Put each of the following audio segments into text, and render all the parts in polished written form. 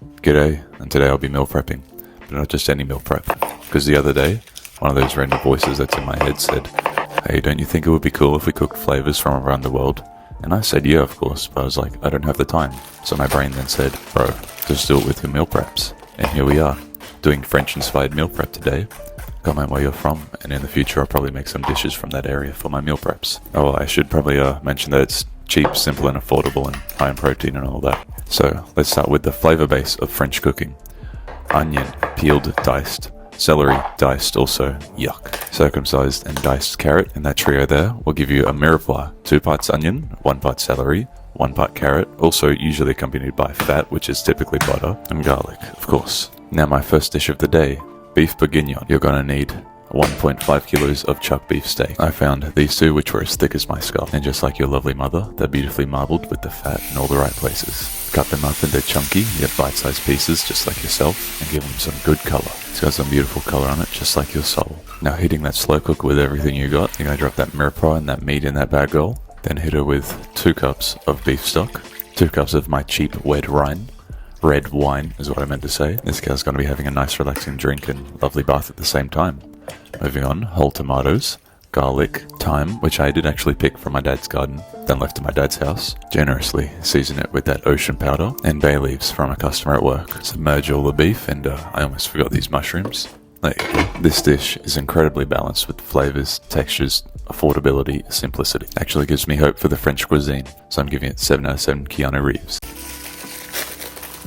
G'day, and today I'll be meal prepping, but not just any meal prep, because the other day, one of those random voices that's in my head said, "Hey, don't you think it would be cool if we cooked flavors from around the world?" And I said, yeah, of course, but I was like, I don't have the time. So my brain then said, bro, just do it with your meal preps. And here we are, doing French-inspired meal prep today. Comment where you're from, and in the future I'll probably make some dishes from that area for my meal preps. Oh, I should probably mention that it's cheap, simple and affordable and high in protein and all that. So let's start with the flavor base of French cooking. Onion, peeled, diced. Celery, diced also, yuck. Circumcised and diced carrot, and that trio there will give you a mirepoix. 2 parts onion, 1 part celery, 1 part carrot, also usually accompanied by fat, which is typically butter, and garlic, of course. Now my first dish of the day, beef bourguignon. You're gonna need 1.5 kilos of chuck beef steak. I found these two which were as thick as my skull, and just like your lovely mother, they're beautifully marbled with the fat in all the right places. Cut them up into chunky, yet bite-sized pieces just like yourself, and give them some good colour. It's got some beautiful colour on it, just like your soul. Now hitting that slow cook with everything you got, you're gonna drop that mirepoix and that meat in that bag girl, then hit her with 2 cups of beef stock, 2 cups of my cheap red wine is what I meant to say. This girl's gonna be having a nice relaxing drink and lovely bath at the same time. Moving on, whole tomatoes, garlic, thyme, which I did actually pick from my dad's garden, then left to my dad's house. Generously season it with that ocean powder, and bay leaves from a customer at work. Submerge all the beef, and I almost forgot these mushrooms. There you go. This dish is incredibly balanced with flavors, textures, affordability, simplicity. Actually gives me hope for the French cuisine, so I'm giving it 7 out of 7 Keanu Reeves.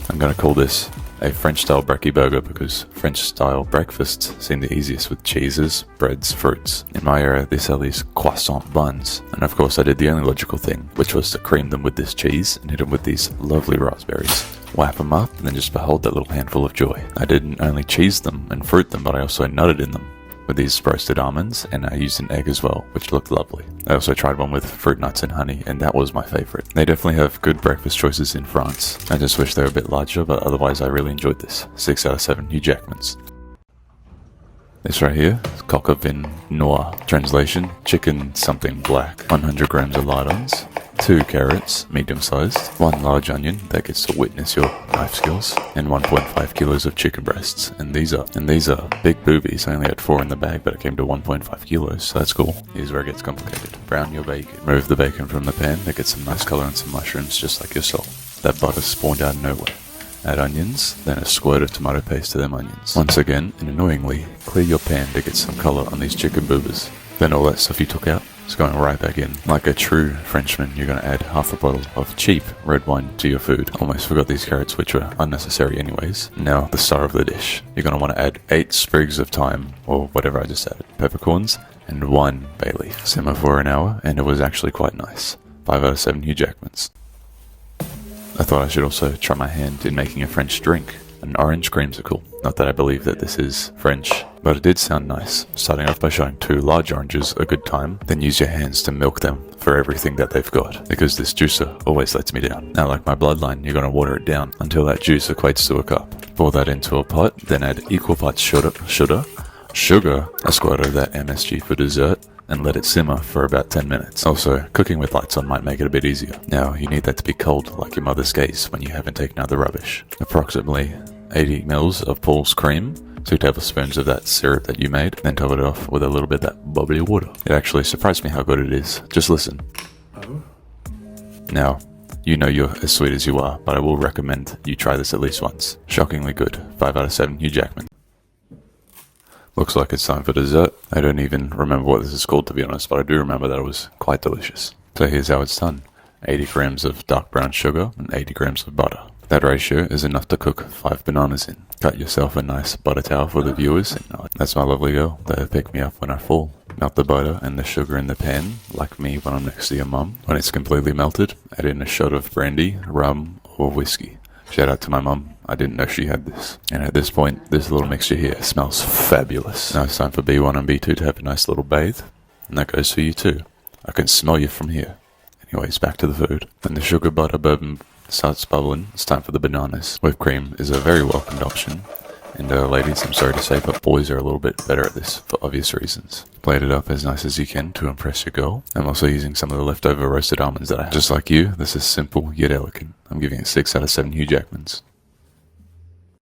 I'm gonna call this a French-style brekkie burger because French-style breakfasts seem the easiest with cheeses, breads, fruits. In my area, they sell these croissant buns, and of course I did the only logical thing, which was to cream them with this cheese and hit them with these lovely raspberries. Wrap them up, and then just behold that little handful of joy. I didn't only cheese them and fruit them, but I also nutted in them with these roasted almonds, and I used an egg as well, which looked lovely. I also tried one with fruit nuts and honey, and that was my favorite. They definitely have good breakfast choices in France. I just wish they were a bit larger, but otherwise I really enjoyed this. 6 out of 7 Hugh Jackmans. This right here is coq au vin noir. Translation, chicken something black. 100 grams of lardons, 2 carrots, medium-sized, 1 large onion that gets to witness your knife skills, and 1.5 kilos of chicken breasts. And these are big boobies. I only had 4 in the bag, but it came to 1.5 kilos, so that's cool. Here's where it gets complicated. Brown your bacon. Remove the bacon from the pan to get some nice color and some mushrooms, just like your soul. That butter spawned out of nowhere. Add onions, then a squirt of tomato paste to them onions. Once again, and annoyingly, clear your pan to get some color on these chicken boobas. Then all that stuff you took out is going right back in. Like a true Frenchman, you're going to add half a bottle of cheap red wine to your food. Almost forgot these carrots, which were unnecessary anyways. Now, the star of the dish. You're going to want to add 8 sprigs of thyme, or whatever I just added, peppercorns, and 1 bay leaf. Simmer for an hour, and it was actually quite nice. 5 out of 7 Hugh Jackmans. I thought I should also try my hand in making a French drink. An orange creamsicle. Not that I believe that this is French, but it did sound nice. Starting off by showing 2 large oranges a good time, then use your hands to milk them for everything that they've got, because this juicer always lets me down. Now, like my bloodline, you're gonna water it down until that juice equates to a cup. Pour that into a pot, then add equal parts sugar, a squirt of that MSG for dessert, and let it simmer for about 10 minutes. Also, cooking with lights on might make it a bit easier. Now, you need that to be cold like your mother's gaze when you haven't taken out the rubbish. Approximately 80 mils of Paul's cream, 2 tablespoons of that syrup that you made, then top it off with a little bit of that bubbly water. It actually surprised me how good it is. Just listen. Now, you know you're as sweet as you are, but I will recommend you try this at least once. Shockingly good. 5 out of 7 Hugh Jackman. Looks like it's time for dessert. I don't even remember what this is called, to be honest, but I do remember that it was quite delicious. So here's how it's done. 80 grams of dark brown sugar and 80 grams of butter. That ratio is enough to cook 5 bananas in. Cut yourself a nice butter towel for the viewers. And that's my lovely girl. They pick me up when I fall. Melt the butter and the sugar in the pan, like me when I'm next to your mum. When it's completely melted, add in a shot of brandy, rum, or whiskey. Shout out to my mum. I didn't know she had this. And at this point, this little mixture here smells fabulous. Now it's time for B1 and B2 to have a nice little bathe. And that goes for you too. I can smell you from here. Anyways, back to the food. When the sugar butter bourbon starts bubbling, it's time for the bananas. Whipped cream is a very welcomed option. And ladies, I'm sorry to say, but boys are a little bit better at this for obvious reasons. Plate it up as nice as you can to impress your girl. I'm also using some of the leftover roasted almonds that I have. Just like you, this is simple yet elegant. I'm giving it 6 out of 7 Hugh Jackmans.